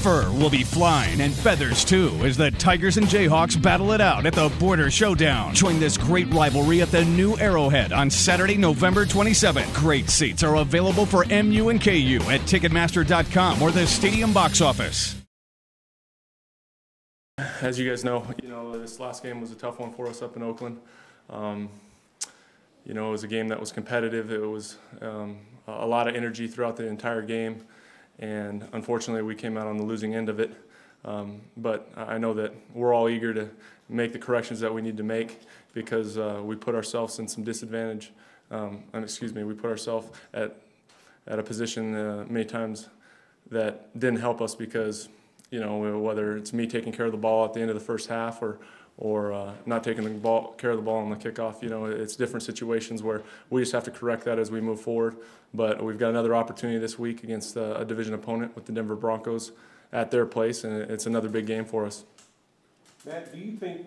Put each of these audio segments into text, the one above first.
Fur will be flying and feathers too as the Tigers and Jayhawks battle it out at the Border Showdown. Join this great rivalry at the new Arrowhead on Saturday, November 27th. Great seats are available for MU and KU at Ticketmaster.com or the stadium box office. As you guys know, this last game was a tough one for us up in Oakland. It was a game that was competitive. It was a lot of energy throughout the entire game, and unfortunately we came out on the losing end of it. But I know that we're all eager to make the corrections that we need to make because we put ourselves in some disadvantage. We put ourselves at a position many times that didn't help us because, whether it's me taking care of the ball at the end of the first half or not taking care of the ball on the kickoff, it's different situations where we just have to correct that as we move forward. But we've got another opportunity this week against a division opponent with the Denver Broncos at their place, and it's another big game for us. Matt, do you think,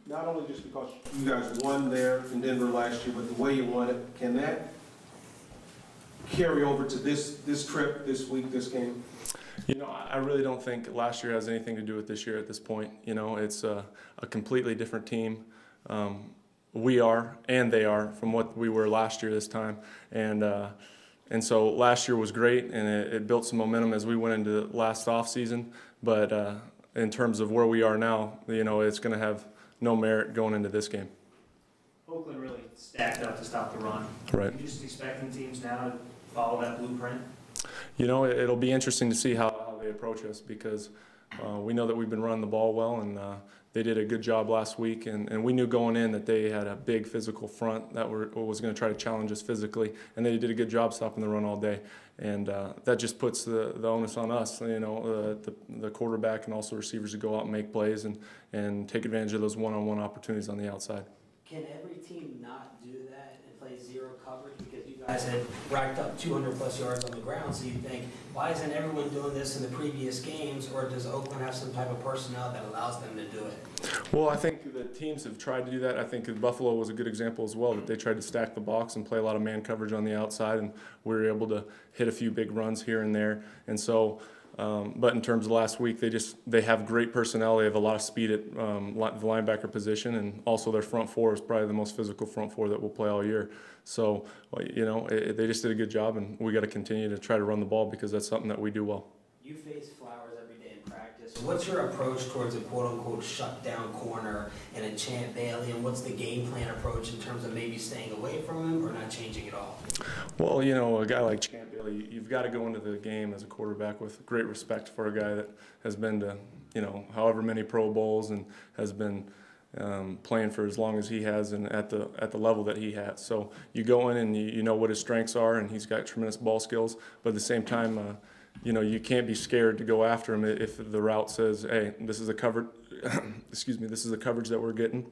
not only just because you guys won there in Denver last year, but the way you won it, can that carry over to this trip, this week, this game? I really don't think last year has anything to do with this year at this point. It's a completely different team. We are, and they are, from what we were last year this time. And so last year was great, and it built some momentum as we went into last off season. But in terms of where we are now, it's going to have no merit going into this game. Oakland really stacked up to stop the run. Right. Are you just expecting teams now to follow that blueprint? It'll be interesting to see how they approach us because we know that we've been running the ball well, and they did a good job last week. And we knew going in that they had a big physical front that was going to try to challenge us physically, and they did a good job stopping the run all day. And that just puts the onus on us, the quarterback and also receivers to go out and make plays and take advantage of those one-on-one opportunities on the outside. Can every team not do that and play zero coverage? Because you guys had racked up 200-plus yards on the ground, so you think, why isn't everyone doing this in the previous games, or does Oakland have some type of personnel that allows them to do it? Well, I think the teams have tried to do that. I think Buffalo was a good example as well, that they tried to stack the box and play a lot of man coverage on the outside, and we were able to hit a few big runs here and there. And so, but in terms of last week, they have great personnel. They have a lot of speed at the linebacker position, and also their front four is probably the most physical front four that will play all year. So, they just did a good job, and we got to continue to try to run the ball because that's something that we do well. You face Flowers every day in practice. What's your approach towards a quote-unquote shut-down corner and a Champ Bailey, and what's the game plan approach in terms of maybe staying away from him or not changing at all? Well, a guy like Champ Bailey, you've got to go into the game as a quarterback with great respect for a guy that has been to, however many Pro Bowls and has been playing for as long as he has and at the level that he has. So you go in and you know what his strengths are, and he's got tremendous ball skills. But at the same time, you can't be scared to go after him if the route says, "Hey, this is a cover." Excuse me, this is the coverage that we're getting,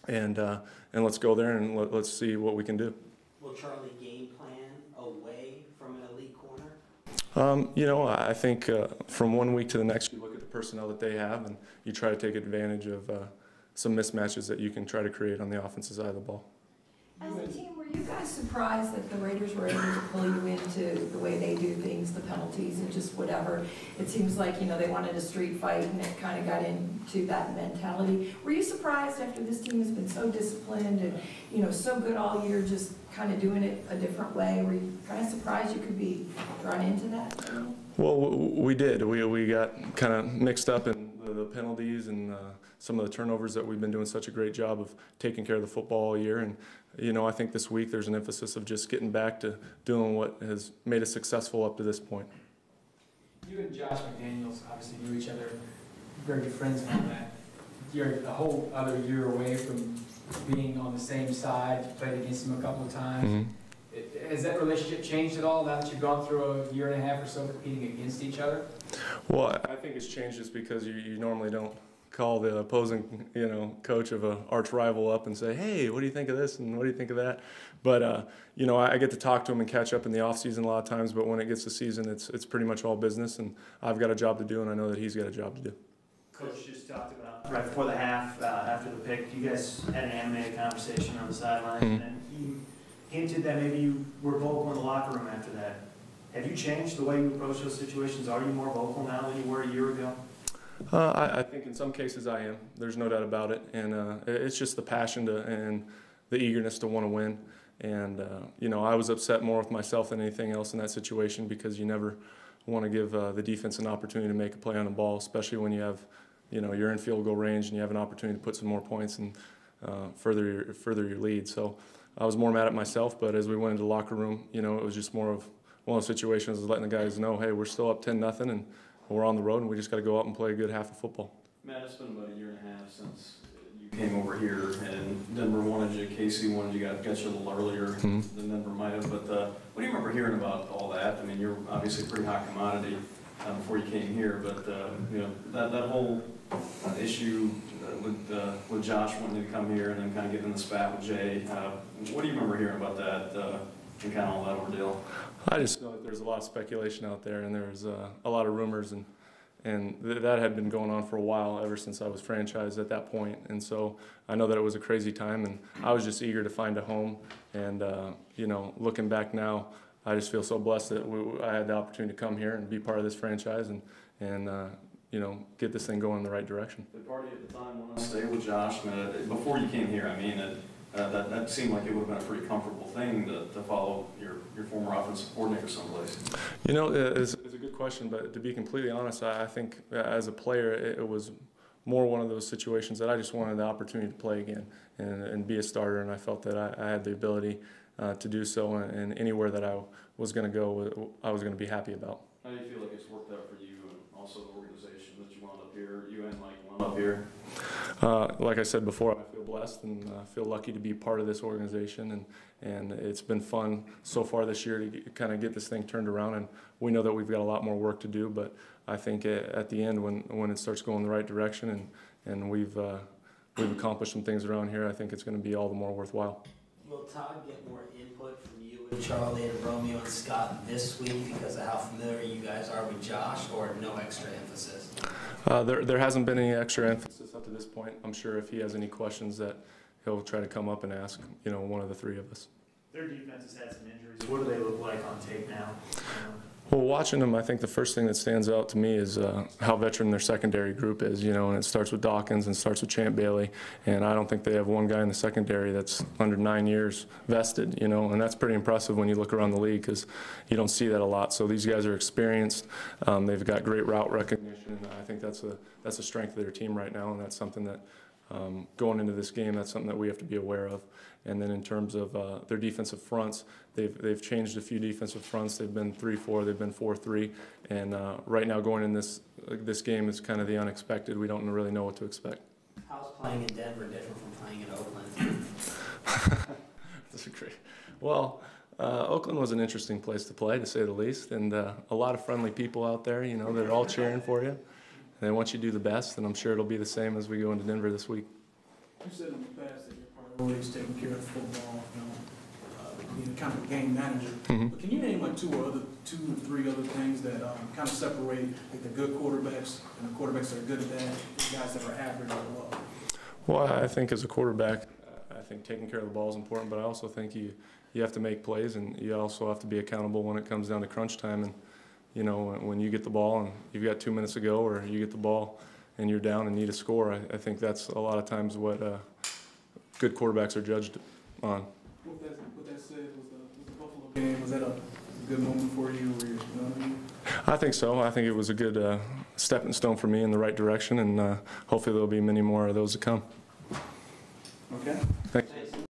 and let's go there and let's see what we can do. Will Charlie game plan away from an elite corner? I think from one week to the next, you look at the personnel that they have, and you try to take advantage of some mismatches that you can try to create on the offensive side of the ball. As a team, were you guys surprised that the Raiders were able to pull you into the way they do things, the penalties and just whatever? It seems like, they wanted a street fight and it kind of got into that mentality. Were you surprised after this team has been so disciplined and, so good all year, just kind of doing it a different way? Were you kind of surprised you could be drawn into that? Well, we did. We got kind of mixed up in the penalties and some of the turnovers that we've been doing such a great job of taking care of the football all year. And, I think this week there's an emphasis of just getting back to doing what has made us successful up to this point. You and Josh McDaniels obviously knew each other, very good friends and all that. You're a whole other year away from being on the same side. You played against him a couple of times. Mm-hmm. Has that relationship changed at all now that you've gone through a year and a half or so competing against each other? Well, I think it's changed just because you normally don't call the opposing, coach of an arch rival up and say, "Hey, what do you think of this and what do you think of that?" But I get to talk to him and catch up in the off season a lot of times. But when it gets to season, it's pretty much all business, and I've got a job to do, and I know that he's got a job to do. Coach just talked about right before the half, after the pick, you guys had an animated conversation on the sideline, and you hinted that maybe you were vocal in the locker room after that. Have you changed the way you approach those situations? Are you more vocal now than you were a year ago? I think in some cases I am. There's no doubt about it. And it's just the passion and the eagerness to want to win. And, you know, I was upset more with myself than anything else in that situation because you never want to give the defense an opportunity to make a play on the ball, especially when you have, you know, you're in field goal range and you have an opportunity to put some more points and further your lead. So I was more mad at myself, but as we went into the locker room, you know, it was just more of one of those situations of letting the guys know, hey, we're still up 10-0 and we're on the road and we just got to go out and play a good half of football. Matt, it's been about a year and a half since you came over here, and Denver wanted you, Casey wanted you, got you a little earlier than Denver might have. But what do you remember hearing about all that? I mean, you're obviously a pretty hot commodity before you came here, but you know, that whole issue with Josh wanting to come here and then kind of getting in the spat with Jay. What do you remember hearing about that and kind of all that ordeal? I just know that there's a lot of speculation out there, and there's a lot of rumors, and that had been going on for a while, ever since I was franchised at that point. And so I know that it was a crazy time, and I was just eager to find a home. And you know, looking back now, I just feel so blessed that I had the opportunity to come here and be part of this franchise and you know, get this thing going in the right direction. The party at the time wanted to stay with Josh. Before you came here, I mean, that seemed like it would have been a pretty comfortable thing to follow your former offensive coordinator someplace. You know, it's a good question, but to be completely honest, I think as a player, it was more one of those situations that I just wanted the opportunity to play again and be a starter, and I felt that I had the ability to do so, and anywhere that I was going to go, I was going to be happy about. How do you feel like it's worked out for you and also the organization that you wound up here, you and Mike wound up here? Like I said before, I feel blessed and feel lucky to be part of this organization, and it's been fun so far this year to kind of get this thing turned around, and we know that we've got a lot more work to do, but I think at the end when it starts going the right direction and we've accomplished some things around here, I think it's going to be all the more worthwhile. Will Todd get more input from you and Charlie and Romeo and Scott this week because of how familiar you guys are with Josh, or no extra emphasis? There hasn't been any extra emphasis up to this point. I'm sure if he has any questions that he'll try to come up and ask, you know, one of the three of us. Their defense has had some injuries. What do they look like on tape now? Well, watching them, I think the first thing that stands out to me is how veteran their secondary group is, you know, and it starts with Dawkins and starts with Champ Bailey, and I don't think they have one guy in the secondary that's under 9 years vested, you know, and that's pretty impressive when you look around the league because you don't see that a lot. So these guys are experienced. They've got great route recognition, and I think that's a strength of their team right now, and that's something that going into this game, that's something that we have to be aware of. And then in terms of their defensive fronts, they've changed a few defensive fronts. They've been 3-4, they've been 4-3, and right now going in this game is kind of the unexpected. We don't really know what to expect. How's playing in Denver different from playing in Oakland? That's great. Well, Oakland was an interesting place to play, to say the least, and a lot of friendly people out there. You know, they're all cheering for you. They want you to do the best, and I'm sure it'll be the same as we go into Denver this week. You said in the past that your priority is taking care of football, you know, being kind of a game manager. But can you name like two or three other things that kind of separate like the good quarterbacks and the quarterbacks that are good at that, the guys that are average or low? Well, I think as a quarterback, I think taking care of the ball is important, but I also think you have to make plays, and you also have to be accountable when it comes down to crunch time. And you know, when you get the ball and you've got 2 minutes to go, or you get the ball and you're down and need a score, I think that's a lot of times what good quarterbacks are judged on. With that said, was the Buffalo game, was that a good moment for you? Where you know what I mean? I think so. I think it was a good stepping stone for me in the right direction, and hopefully there'll be many more of those to come. Okay. Thanks.